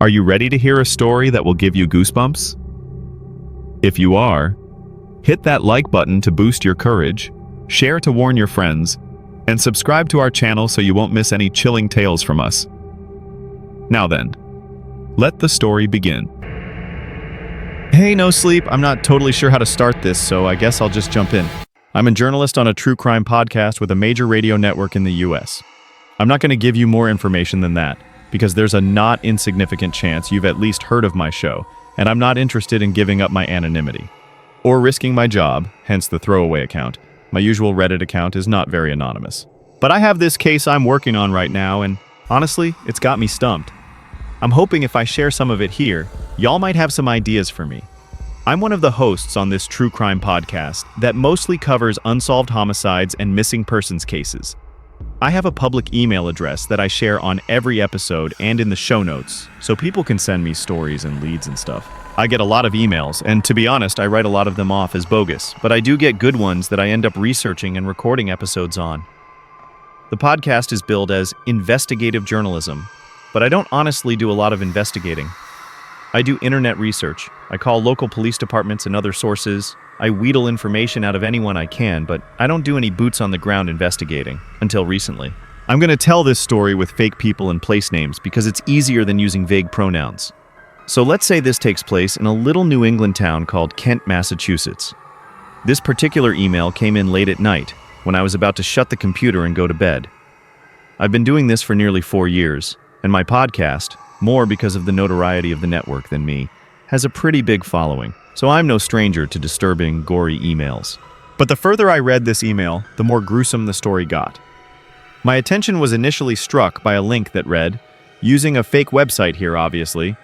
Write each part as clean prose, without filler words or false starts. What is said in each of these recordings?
Are you ready to hear a story that will give you goosebumps? If you are, hit that like button to boost your courage, share to warn your friends, and subscribe to our channel so you won't miss any chilling tales from us. Now then, let the story begin. Hey, no sleep, I'm not totally sure how to start this, so I guess I'll just jump in. I'm a journalist on a true crime podcast with a major radio network in the US. I'm not going to give you more information than that, because there's a not insignificant chance you've at least heard of my show, and I'm not interested in giving up my anonymity. Or risking my job, hence the throwaway account. My usual Reddit account is not very anonymous. But I have this case I'm working on right now, and honestly, it's got me stumped. I'm hoping if I share some of it here, y'all might have some ideas for me. I'm one of the hosts on this true crime podcast that mostly covers unsolved homicides and missing persons cases. I have a public email address that I share on every episode and in the show notes, so people can send me stories and leads and stuff. I get a lot of emails, and to be honest, I write a lot of them off as bogus, but I do get good ones that I end up researching and recording episodes on. The podcast is billed as investigative journalism, but I don't honestly do a lot of investigating. I do internet research. I call local police departments and other sources. I wheedle information out of anyone I can, but I don't do any boots on the ground investigating, until recently. I'm going to tell this story with fake people and place names because it's easier than using vague pronouns. So let's say this takes place in a little New England town called Kent, Massachusetts. This particular email came in late at night, when I was about to shut the computer and go to bed. I've been doing this for nearly 4 years, and my podcast, more because of the notoriety of the network than me, has a pretty big following. So I'm no stranger to disturbing, gory emails. But the further I read this email, the more gruesome the story got. My attention was initially struck by a link that read, using a fake website here obviously,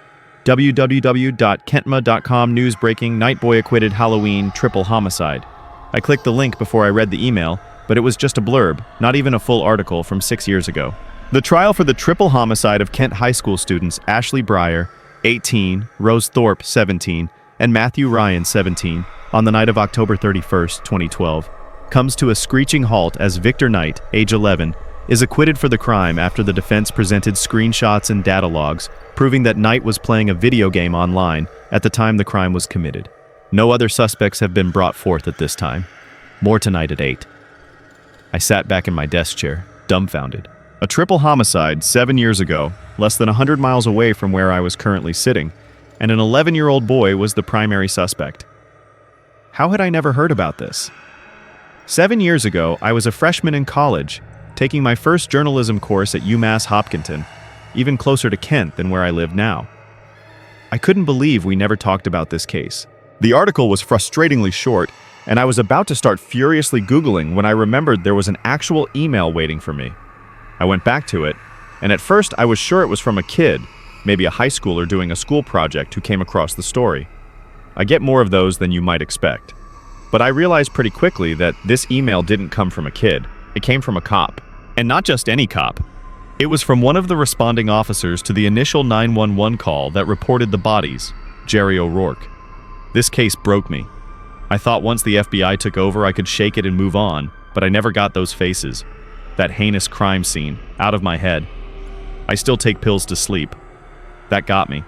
www.kentma.com news breaking night boy acquitted Halloween triple homicide. I clicked the link before I read the email, but it was just a blurb, not even a full article from 6 years ago. The trial for the triple homicide of Kent high school students Ashley Breyer, 18, Rose Thorpe, 17, and Matthew Ryan, 17, on the night of October 31st, 2012, comes to a screeching halt as Victor Knight, age 11, is acquitted for the crime after the defense presented screenshots and data logs proving that Knight was playing a video game online at the time the crime was committed. No other suspects have been brought forth at this time. More tonight at 8. I sat back in my desk chair, dumbfounded. A triple homicide 7 years ago, less than 100 miles away from where I was currently sitting, and an 11-year-old boy was the primary suspect. How had I never heard about this? 7 years ago, I was a freshman in college, taking my first journalism course at UMass Hopkinton, even closer to Kent than where I live now. I couldn't believe we never talked about this case. The article was frustratingly short, and I was about to start furiously Googling when I remembered there was an actual email waiting for me. I went back to it, and at first I was sure it was from a kid, maybe a high schooler doing a school project who came across the story. I get more of those than you might expect. But I realized pretty quickly that this email didn't come from a kid. It came from a cop. And not just any cop. It was from one of the responding officers to the initial 911 call that reported the bodies, Jerry O'Rourke. This case broke me. I thought once the FBI took over I could shake it and move on, but I never got those faces, that heinous crime scene, out of my head. I still take pills to sleep. That got me.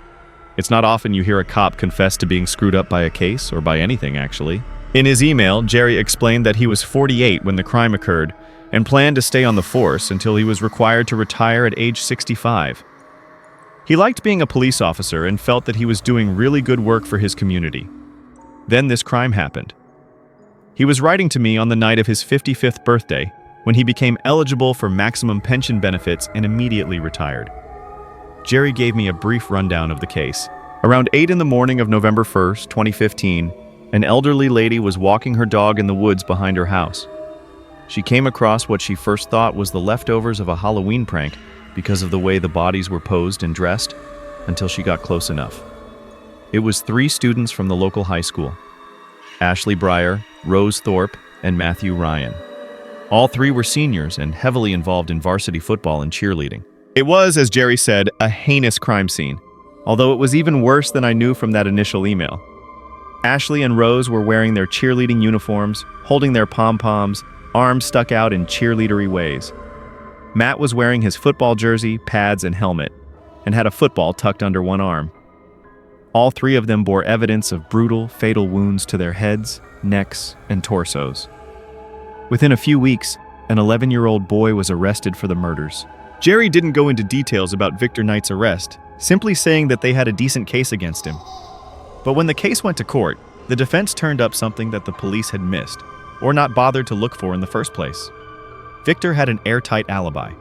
It's not often you hear a cop confess to being screwed up by a case, or by anything actually. In his email, Jerry explained that he was 48 when the crime occurred, and planned to stay on the force until he was required to retire at age 65. He liked being a police officer and felt that he was doing really good work for his community. Then this crime happened. He was writing to me on the night of his 55th birthday, when he became eligible for maximum pension benefits and immediately retired. Jerry gave me a brief rundown of the case. Around 8 in the morning of November 1st, 2015, an elderly lady was walking her dog in the woods behind her house. She came across what she first thought was the leftovers of a Halloween prank because of the way the bodies were posed and dressed, until she got close enough. It was 3 students from the local high school: Ashley Breyer, Rose Thorpe, and Matthew Ryan. All 3 were seniors and heavily involved in varsity football and cheerleading. It was, as Jerry said, a heinous crime scene, although it was even worse than I knew from that initial email. Ashley and Rose were wearing their cheerleading uniforms, holding their pom-poms, arms stuck out in cheerleadery ways. Matt was wearing his football jersey, pads, and helmet, and had a football tucked under one arm. All three of them bore evidence of brutal, fatal wounds to their heads, necks, and torsos. Within a few weeks, an 11-year-old boy was arrested for the murders. Jerry didn't go into details about Victor Knight's arrest, simply saying that they had a decent case against him. But when the case went to court, the defense turned up something that the police had missed, or not bothered to look for in the first place. Victor had an airtight alibi.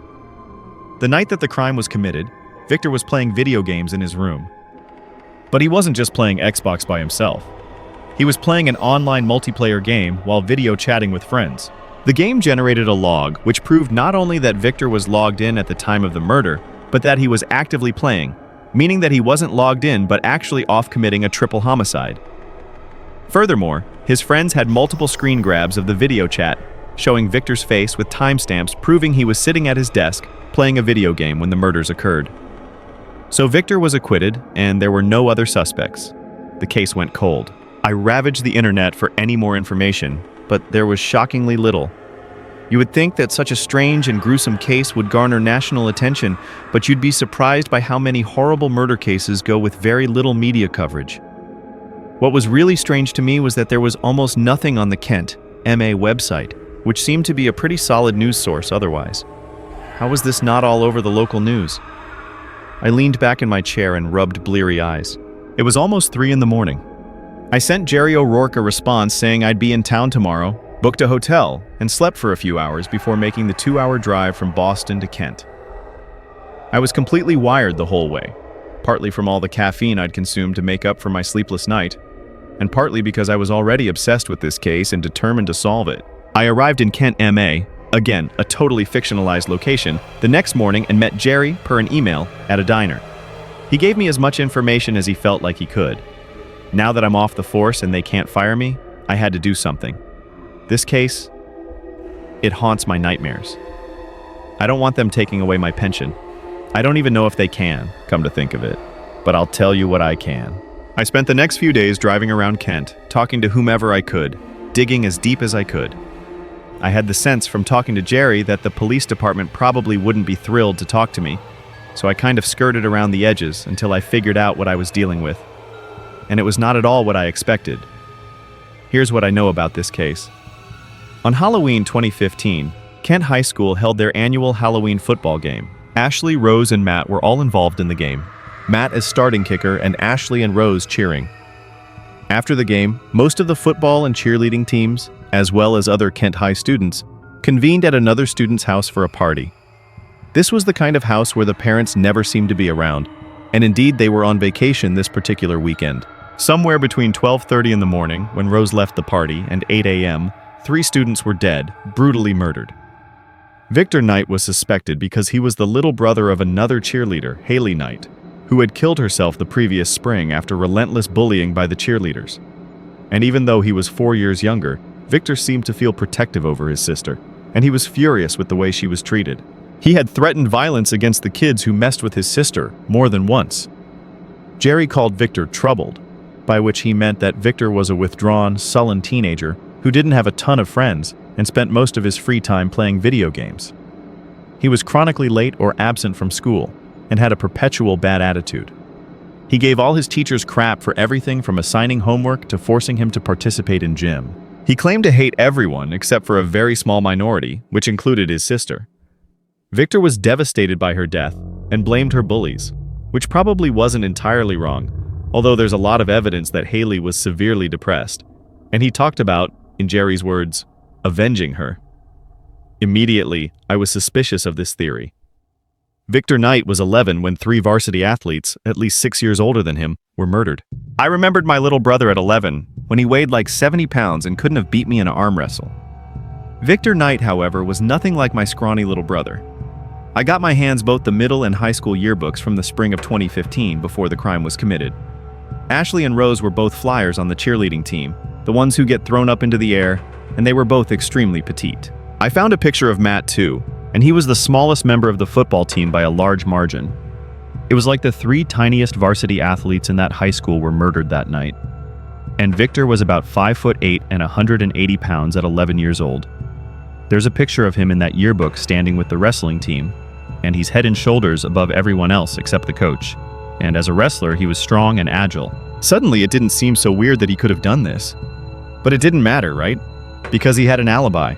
The night that the crime was committed, Victor was playing video games in his room. But he wasn't just playing Xbox by himself. He was playing an online multiplayer game while video chatting with friends. The game generated a log which proved not only that Victor was logged in at the time of the murder, but that he was actively playing, meaning that he wasn't logged in but actually off committing a triple homicide. Furthermore, his friends had multiple screen grabs of the video chat, showing Victor's face with timestamps proving he was sitting at his desk playing a video game when the murders occurred. So Victor was acquitted, and there were no other suspects. The case went cold. I ravaged the internet for any more information, but there was shockingly little. You would think that such a strange and gruesome case would garner national attention, but you'd be surprised by how many horrible murder cases go with very little media coverage. What was really strange to me was that there was almost nothing on the Kent, MA website, which seemed to be a pretty solid news source otherwise. How was this not all over the local news? I leaned back in my chair and rubbed bleary eyes. It was almost 3 in the morning. I sent Jerry O'Rourke a response saying I'd be in town tomorrow, booked a hotel, and slept for a few hours before making the 2-hour drive from Boston to Kent. I was completely wired the whole way, partly from all the caffeine I'd consumed to make up for my sleepless night, and partly because I was already obsessed with this case and determined to solve it. I arrived in Kent, MA, again, a totally fictionalized location, the next morning and met Jerry, per an email, at a diner. He gave me as much information as he felt like he could. Now that I'm off the force and they can't fire me, I had to do something. This case, it haunts my nightmares. I don't want them taking away my pension. I don't even know if they can, come to think of it, but I'll tell you what I can. I spent the next few days driving around Kent, talking to whomever I could, digging as deep as I could. I had the sense from talking to Jerry that the police department probably wouldn't be thrilled to talk to me, so I kind of skirted around the edges until I figured out what I was dealing with. And it was not at all what I expected. Here's what I know about this case. On Halloween 2015, Kent High School held their annual Halloween football game. Ashley, Rose, and Matt were all involved in the game. Matt as starting kicker and Ashley and Rose cheering. After the game, most of the football and cheerleading teams, as well as other Kent High students, convened at another student's house for a party. This was the kind of house where the parents never seemed to be around, and indeed they were on vacation this particular weekend. Somewhere between 12:30 in the morning, when Rose left the party, and 8 a.m., 3 students were dead, brutally murdered. Victor Knight was suspected because he was the little brother of another cheerleader, Haley Knight, who had killed herself the previous spring after relentless bullying by the cheerleaders. And even though he was 4 years younger, Victor seemed to feel protective over his sister, and he was furious with the way she was treated. He had threatened violence against the kids who messed with his sister more than once. Jerry called Victor troubled, by which he meant that Victor was a withdrawn, sullen teenager who didn't have a ton of friends and spent most of his free time playing video games. He was chronically late or absent from school and had a perpetual bad attitude. He gave all his teachers crap for everything from assigning homework to forcing him to participate in gym. He claimed to hate everyone except for a very small minority, which included his sister. Victor was devastated by her death and blamed her bullies, which probably wasn't entirely wrong, although there's a lot of evidence that Haley was severely depressed, and he talked about, in Jerry's words, avenging her. Immediately, I was suspicious of this theory. Victor Knight was 11 when 3 varsity athletes, at least 6 years older than him, were murdered. I remembered my little brother at 11, when he weighed like 70 pounds and couldn't have beat me in an arm wrestle. Victor Knight, however, was nothing like my scrawny little brother. I got my hands both the middle and high school yearbooks from the spring of 2015 before the crime was committed. Ashley and Rose were both flyers on the cheerleading team, the ones who get thrown up into the air, and they were both extremely petite. I found a picture of Matt too, and he was the smallest member of the football team by a large margin. It was like the 3 tiniest varsity athletes in that high school were murdered that night. And Victor was about 5'8" and 180 pounds at 11 years old. There's a picture of him in that yearbook standing with the wrestling team, and he's head and shoulders above everyone else except the coach. And as a wrestler, he was strong and agile. Suddenly, it didn't seem so weird that he could have done this. But it didn't matter, right? Because he had an alibi.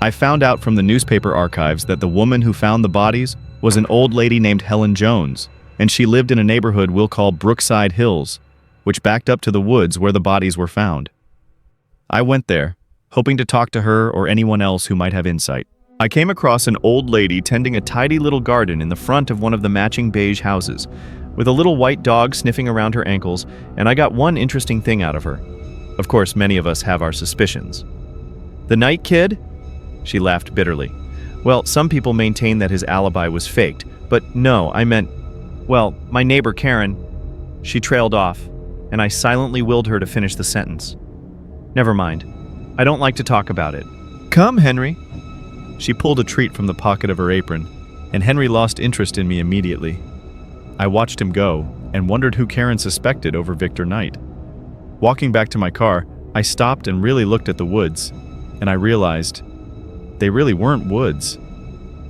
I found out from the newspaper archives that the woman who found the bodies was an old lady named Helen Jones, and she lived in a neighborhood we'll call Brookside Hills, which backed up to the woods where the bodies were found. I went there, hoping to talk to her or anyone else who might have insight. I came across an old lady tending a tidy little garden in the front of one of the matching beige houses, with a little white dog sniffing around her ankles, and I got one interesting thing out of her. Of course, many of us have our suspicions. The night kid? She laughed bitterly. Well, some people maintain that his alibi was faked, but no, I meant, well, my neighbor Karen. She trailed off, and I silently willed her to finish the sentence. Never mind. I don't like to talk about it. Come, Henry. She pulled a treat from the pocket of her apron, and Henry lost interest in me immediately. I watched him go, and wondered who Karen suspected over Victor Knight. Walking back to my car, I stopped and really looked at the woods, and I realized they really weren't woods.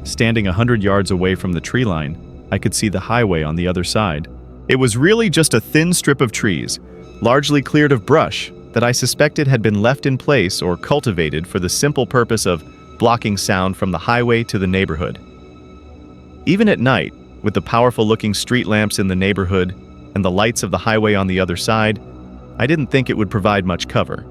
Standing 100 yards away from the tree line, I could see the highway on the other side. It was really just a thin strip of trees, largely cleared of brush, that I suspected had been left in place or cultivated for the simple purpose of blocking sound from the highway to the neighborhood. Even at night, with the powerful-looking street lamps in the neighborhood and the lights of the highway on the other side, I didn't think it would provide much cover.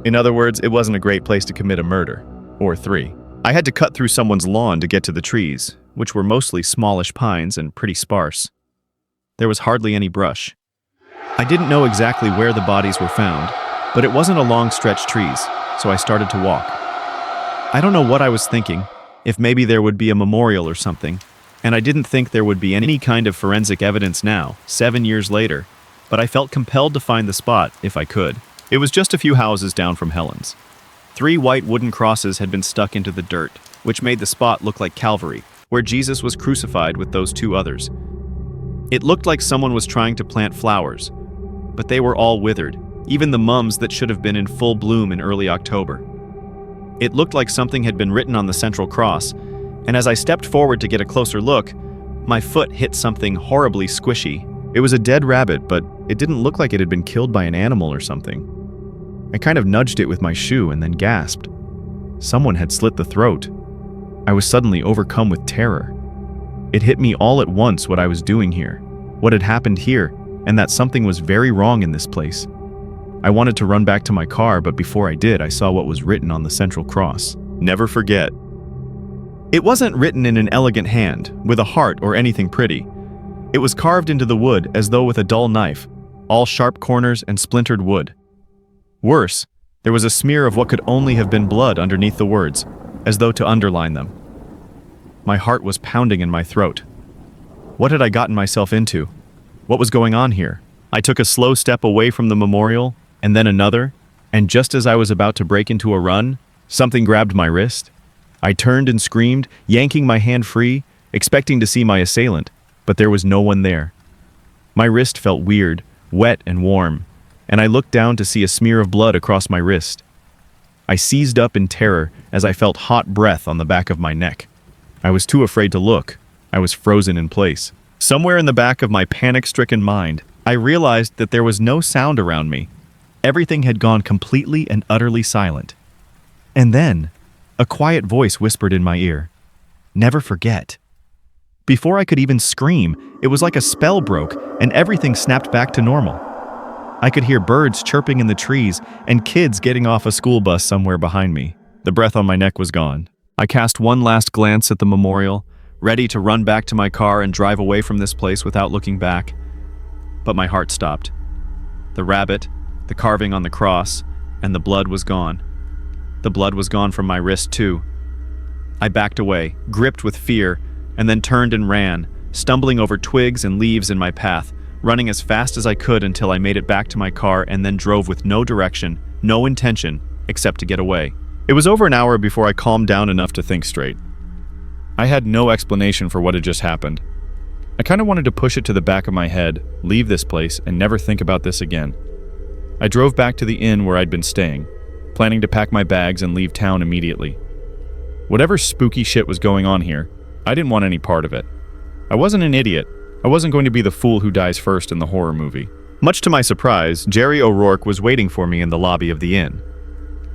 In other words, it wasn't a great place to commit a murder. Or 3. I had to cut through someone's lawn to get to the trees, which were mostly smallish pines and pretty sparse. There was hardly any brush. I didn't know exactly where the bodies were found, but it wasn't a long stretch trees, so I started to walk. I don't know what I was thinking, if maybe there would be a memorial or something, and I didn't think there would be any kind of forensic evidence now, 7 years later, but I felt compelled to find the spot if I could. It was just a few houses down from Helen's. 3 white wooden crosses had been stuck into the dirt, which made the spot look like Calvary, where Jesus was crucified with those 2 others. It looked like someone was trying to plant flowers, but they were all withered, even the mums that should have been in full bloom in early October. It looked like something had been written on the central cross, and as I stepped forward to get a closer look, my foot hit something horribly squishy. It was a dead rabbit, but it didn't look like it had been killed by an animal or something. I kind of nudged it with my shoe and then gasped. Someone had slit the throat. I was suddenly overcome with terror. It hit me all at once what I was doing here, what had happened here, and that something was very wrong in this place. I wanted to run back to my car, but before I did, I saw what was written on the central cross. Never forget. It wasn't written in an elegant hand, with a heart or anything pretty. It was carved into the wood as though with a dull knife, all sharp corners and splintered wood. Worse, there was a smear of what could only have been blood underneath the words, as though to underline them. My heart was pounding in my throat. What had I gotten myself into? What was going on here? I took a slow step away from the memorial, and then another, and just as I was about to break into a run, something grabbed my wrist. I turned and screamed, yanking my hand free, expecting to see my assailant, but there was no one there. My wrist felt weird, wet and warm, and I looked down to see a smear of blood across my wrist. I seized up in terror as I felt hot breath on the back of my neck. I was too afraid to look. I was frozen in place. Somewhere in the back of my panic-stricken mind, I realized that there was no sound around me. Everything had gone completely and utterly silent. And then, a quiet voice whispered in my ear, "Never forget." Before I could even scream, it was like a spell broke and everything snapped back to normal. I could hear birds chirping in the trees and kids getting off a school bus somewhere behind me. The breath on my neck was gone. I cast one last glance at the memorial, ready to run back to my car and drive away from this place without looking back. But my heart stopped. The rabbit, the carving on the cross, and the blood was gone. The blood was gone from my wrist too. I backed away, gripped with fear, and then turned and ran, stumbling over twigs and leaves in my path, running as fast as I could until I made it back to my car and then drove with no direction, no intention, except to get away. It was over an hour before I calmed down enough to think straight. I had no explanation for what had just happened. I kind of wanted to push it to the back of my head, leave this place, and never think about this again. I drove back to the inn where I'd been staying, planning to pack my bags and leave town immediately. Whatever spooky shit was going on here, I didn't want any part of it. I wasn't an idiot. I wasn't going to be the fool who dies first in the horror movie. Much to my surprise, Jerry O'Rourke was waiting for me in the lobby of the inn.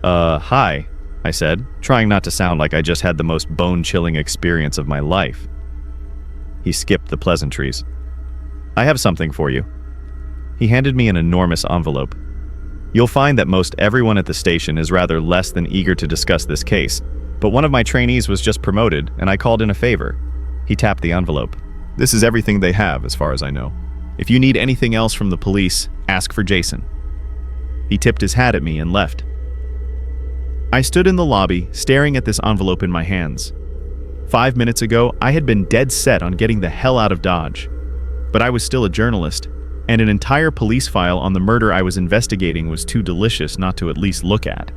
Hi, I said, trying not to sound like I just had the most bone-chilling experience of my life. He skipped the pleasantries. I have something for you. He handed me an enormous envelope. You'll find that most everyone at the station is rather less than eager to discuss this case, but one of my trainees was just promoted, and I called in a favor. He tapped the envelope. This is everything they have, as far as I know. If you need anything else from the police, ask for Jason. He tipped his hat at me and left. I stood in the lobby, staring at this envelope in my hands. 5 minutes ago, I had been dead set on getting the hell out of Dodge. But I was still a journalist, and an entire police file on the murder I was investigating was too delicious not to at least look at.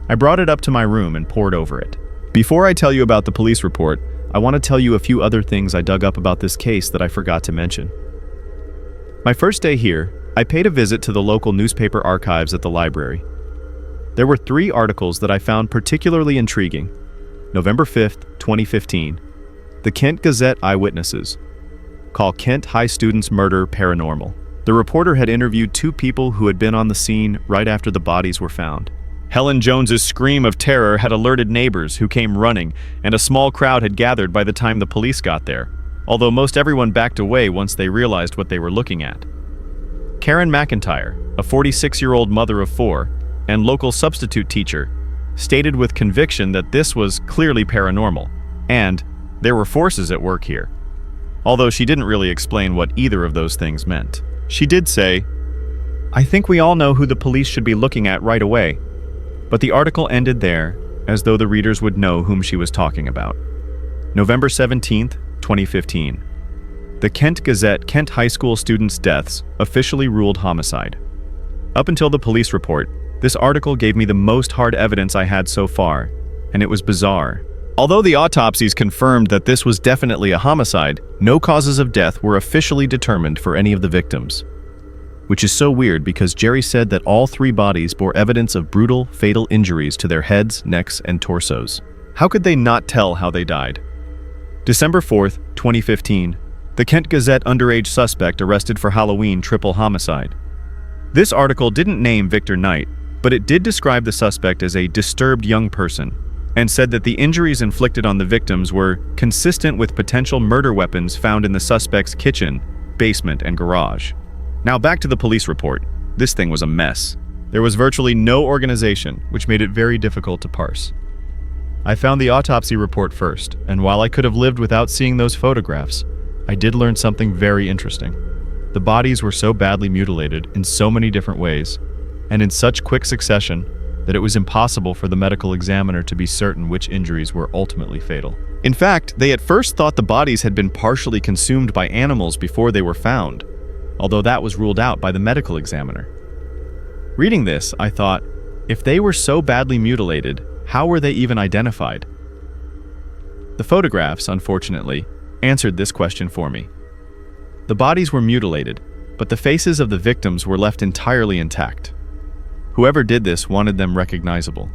I brought it up to my room and pored over it. Before I tell you about the police report, I want to tell you a few other things I dug up about this case that I forgot to mention. My first day here, I paid a visit to the local newspaper archives at the library. There were 3 articles that I found particularly intriguing. November 5th, 2015. The Kent Gazette Eyewitnesses. Call Kent High Students Murder Paranormal. The reporter had interviewed 2 people who had been on the scene right after the bodies were found. Helen Jones's scream of terror had alerted neighbors who came running, and a small crowd had gathered by the time the police got there, although most everyone backed away once they realized what they were looking at. Karen McIntyre, a 46-year-old mother of 4, and local substitute teacher, stated with conviction that this was clearly paranormal, and there were forces at work here. Although she didn't really explain what either of those things meant. She did say, "I think we all know who the police should be looking at right away." But the article ended there, as though the readers would know whom she was talking about. November 17th, 2015. The Kent Gazette Kent High School students' deaths officially ruled homicide. Up until the police report, this article gave me the most hard evidence I had so far, and it was bizarre. Although the autopsies confirmed that this was definitely a homicide, no causes of death were officially determined for any of the victims. Which is so weird because Jerry said that all 3 bodies bore evidence of brutal, fatal injuries to their heads, necks, and torsos. How could they not tell how they died? December 4th, 2015. The Kent Gazette underage suspect arrested for Halloween triple homicide. This article didn't name Victor Knight, but it did describe the suspect as a disturbed young person, and said that the injuries inflicted on the victims were consistent with potential murder weapons found in the suspect's kitchen, basement, and garage. Now back to the police report. This thing was a mess. There was virtually no organization, which made it very difficult to parse. I found the autopsy report first, and while I could have lived without seeing those photographs, I did learn something very interesting. The bodies were so badly mutilated in so many different ways, and in such quick succession, that it was impossible for the medical examiner to be certain which injuries were ultimately fatal. In fact, they at first thought the bodies had been partially consumed by animals before they were found, although that was ruled out by the medical examiner. Reading this, I thought, if they were so badly mutilated, how were they even identified? The photographs, unfortunately, answered this question for me. The bodies were mutilated, but the faces of the victims were left entirely intact. Whoever did this wanted them recognizable.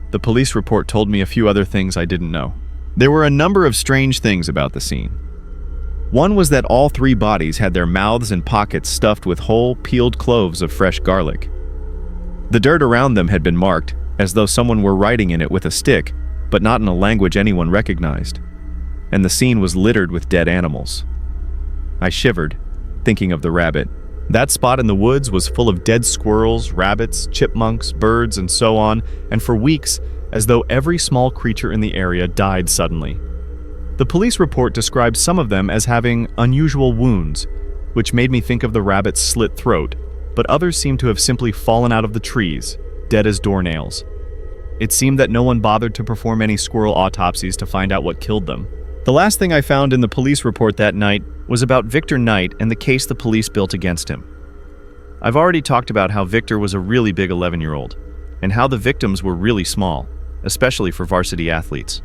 The police report told me a few other things I didn't know. There were a number of strange things about the scene. One was that all 3 bodies had their mouths and pockets stuffed with whole, peeled cloves of fresh garlic. The dirt around them had been marked, as though someone were writing in it with a stick, but not in a language anyone recognized. And the scene was littered with dead animals. I shivered, thinking of the rabbit. That spot in the woods was full of dead squirrels, rabbits, chipmunks, birds, and so on, and for weeks, as though every small creature in the area died suddenly. The police report described some of them as having unusual wounds, which made me think of the rabbit's slit throat, but others seemed to have simply fallen out of the trees, dead as doornails. It seemed that no one bothered to perform any squirrel autopsies to find out what killed them. The last thing I found in the police report that night was about Victor Knight and the case the police built against him. I've already talked about how Victor was a really big 11-year-old, and how the victims were really small, especially for varsity athletes.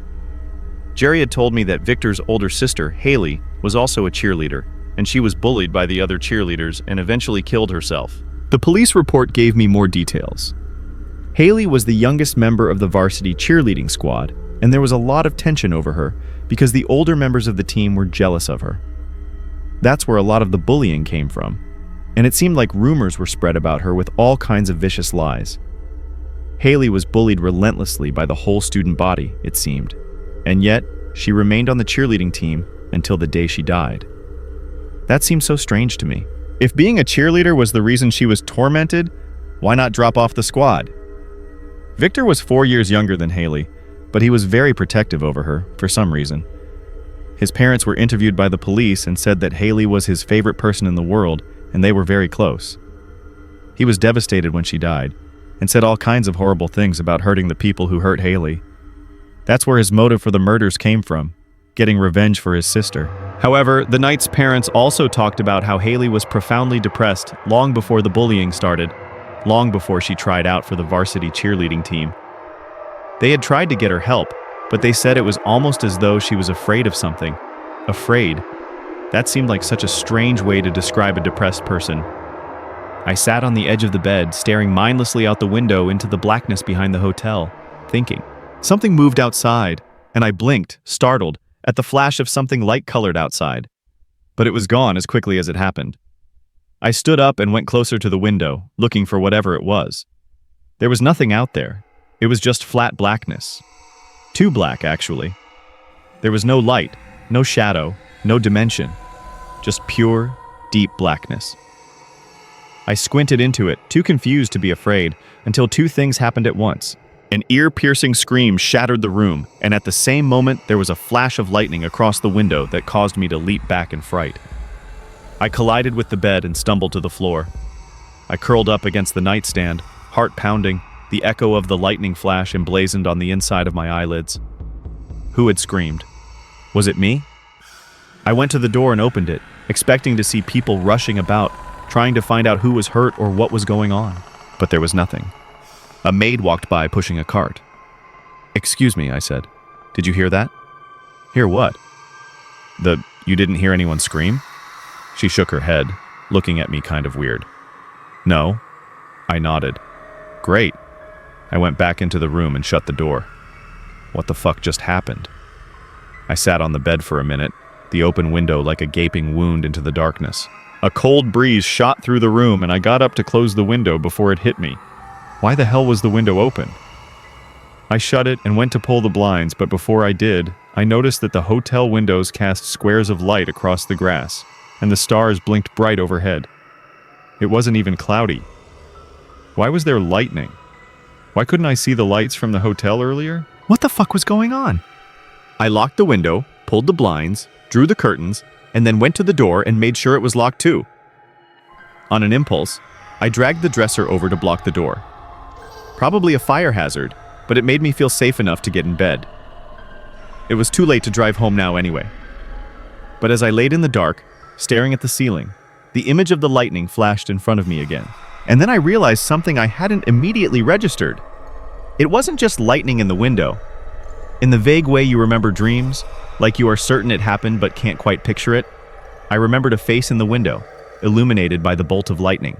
Jerry had told me that Victor's older sister, Haley, was also a cheerleader, and she was bullied by the other cheerleaders and eventually killed herself. The police report gave me more details. Haley was the youngest member of the varsity cheerleading squad, And there was a lot of tension over her because the older members of the team were jealous of her. That's where a lot of the bullying came from, and it seemed like rumors were spread about her with all kinds of vicious lies. Haley was bullied relentlessly by the whole student body, it seemed, and yet she remained on the cheerleading team until the day she died. That seemed so strange to me. If being a cheerleader was the reason she was tormented, why not drop off the squad? Victor was 4 years younger than Haley, but he was very protective over her for some reason. His parents were interviewed by the police and said that Haley was his favorite person in the world, and they were very close. He was devastated when she died, and said all kinds of horrible things about hurting the people who hurt Haley. That's where his motive for the murders came from, getting revenge for his sister. However, the Knight's parents also talked about how Haley was profoundly depressed long before the bullying started, long before she tried out for the varsity cheerleading team. They had tried to get her help, but they said it was almost as though she was afraid of something. Afraid. That seemed like such a strange way to describe a depressed person. I sat on the edge of the bed, staring mindlessly out the window into the blackness behind the hotel, thinking. Something moved outside, and I blinked, startled, at the flash of something light-colored outside. But it was gone as quickly as it happened. I stood up and went closer to the window, looking for whatever it was. There was nothing out there. It was just flat blackness. Too black, actually. There was no light, no shadow, no dimension. Just pure, deep blackness. I squinted into it, too confused to be afraid, until two things happened at once. An ear-piercing scream shattered the room, and at the same moment there was a flash of lightning across the window that caused me to leap back in fright. I collided with the bed and stumbled to the floor. I curled up against the nightstand, heart pounding, the echo of the lightning flash emblazoned on the inside of my eyelids. Who had screamed? Was it me? I went to the door and opened it, expecting to see people rushing about, trying to find out who was hurt or what was going on. But there was nothing. A maid walked by pushing a cart. "Excuse me," I said. "Did you hear that?" "Hear what?" You didn't hear anyone scream?" She shook her head, looking at me kind of weird. "No." I nodded. "Great." I went back into the room and shut the door. What the fuck just happened? I sat on the bed for a minute, the open window like a gaping wound into the darkness. A cold breeze shot through the room and I got up to close the window before it hit me. Why the hell was the window open? I shut it and went to pull the blinds, but before I did, I noticed that the hotel windows cast squares of light across the grass, and the stars blinked bright overhead. It wasn't even cloudy. Why was there lightning? Why couldn't I see the lights from the hotel earlier? What the fuck was going on? I locked the window, pulled the blinds, drew the curtains, and then went to the door and made sure it was locked too. On an impulse, I dragged the dresser over to block the door. Probably a fire hazard, but it made me feel safe enough to get in bed. It was too late to drive home now anyway. But as I laid in the dark, staring at the ceiling, the image of the lightning flashed in front of me again. And then I realized something I hadn't immediately registered. It wasn't just lightning in the window. In the vague way you remember dreams, like you are certain it happened but can't quite picture it, I remembered a face in the window, illuminated by the bolt of lightning.